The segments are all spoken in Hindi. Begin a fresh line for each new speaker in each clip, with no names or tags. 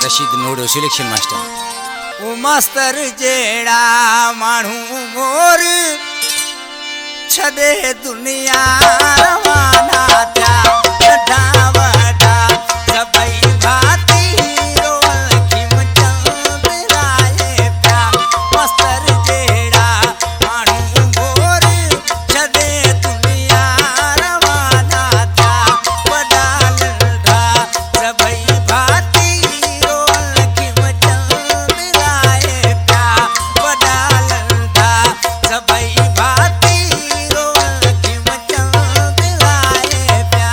रशीद नोड़ो सिलेक्शन मास्टर
ओ मास्तर जेड़ा मानू मोर छदे दुनिया रवाना था ढा वडा सबई भाती रोल खिम चंदराए प्या मास्तर जेड़ा मानू मोर छदे दुनिया रवाना था वडा लड़ा सबई भाती रोल खिम चंदराए प्या वडा लड़ा सबई भाती रोल खिम चंदराए प्या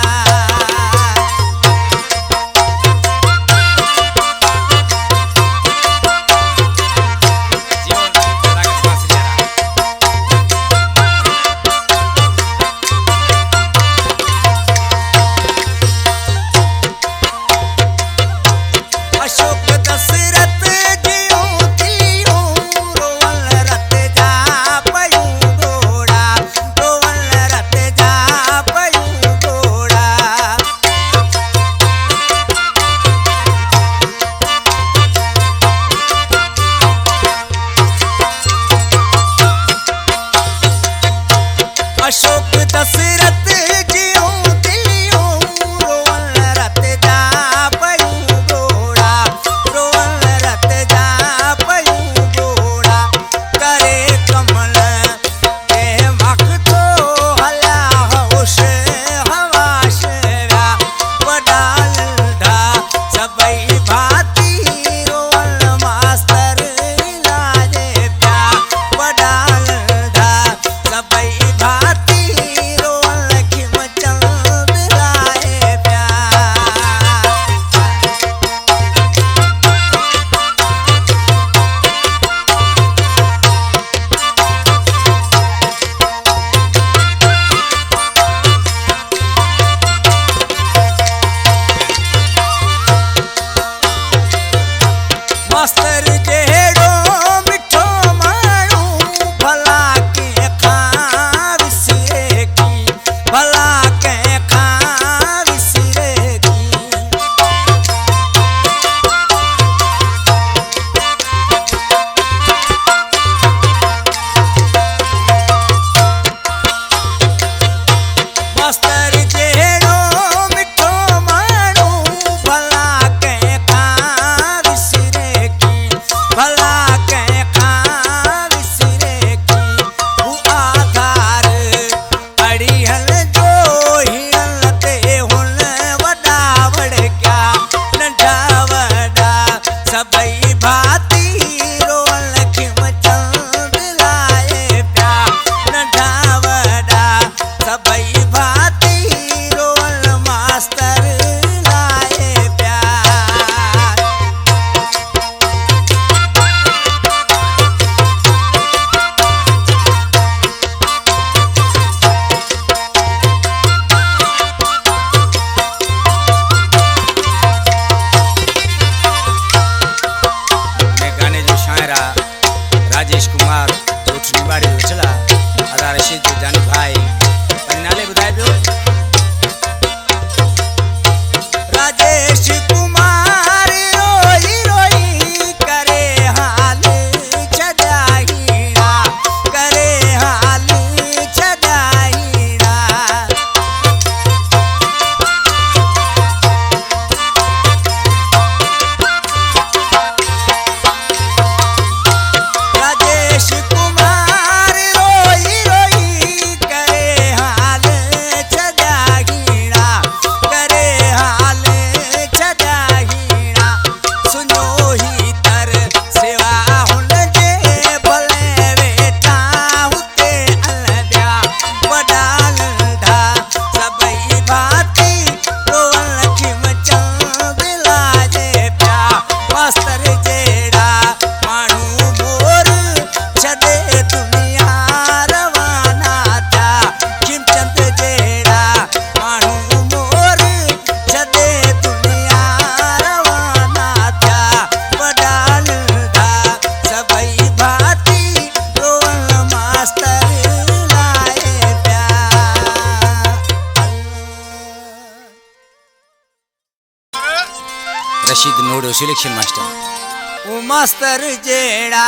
रशीद नोड़ो सिलेक्शन मास्टर
ओ मास्तर जेड़ा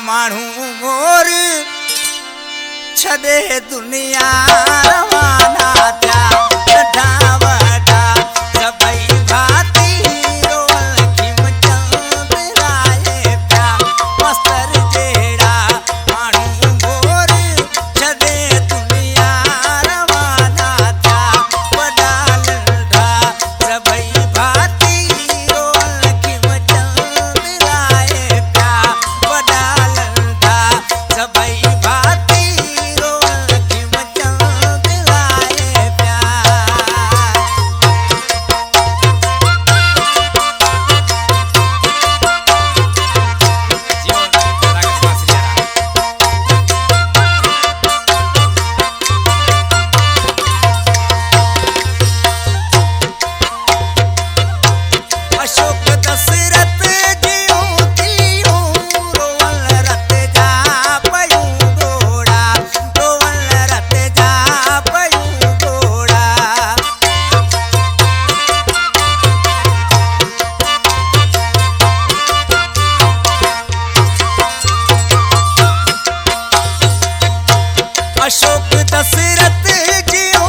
मानू मोर छदे दुनिया रवाना था ढावड़ा सबई भाती रोल खिम चंबराए प्या मास्तर जेड़ा मानू मोर छदे दुनिया रवाना था बड़ा लड़ा सबई भाती रोल खिम चंबराए प्या बड़ा लड़ा सबई भाती रोल खिम चंबराए प्या जीवन राग बासरिया अशोक दशरथ जियूं थियूं रोवल रत जा पयूं घोड़ा रोवल रत जा पयूं घोड़ा अशोक दशरथ जियूं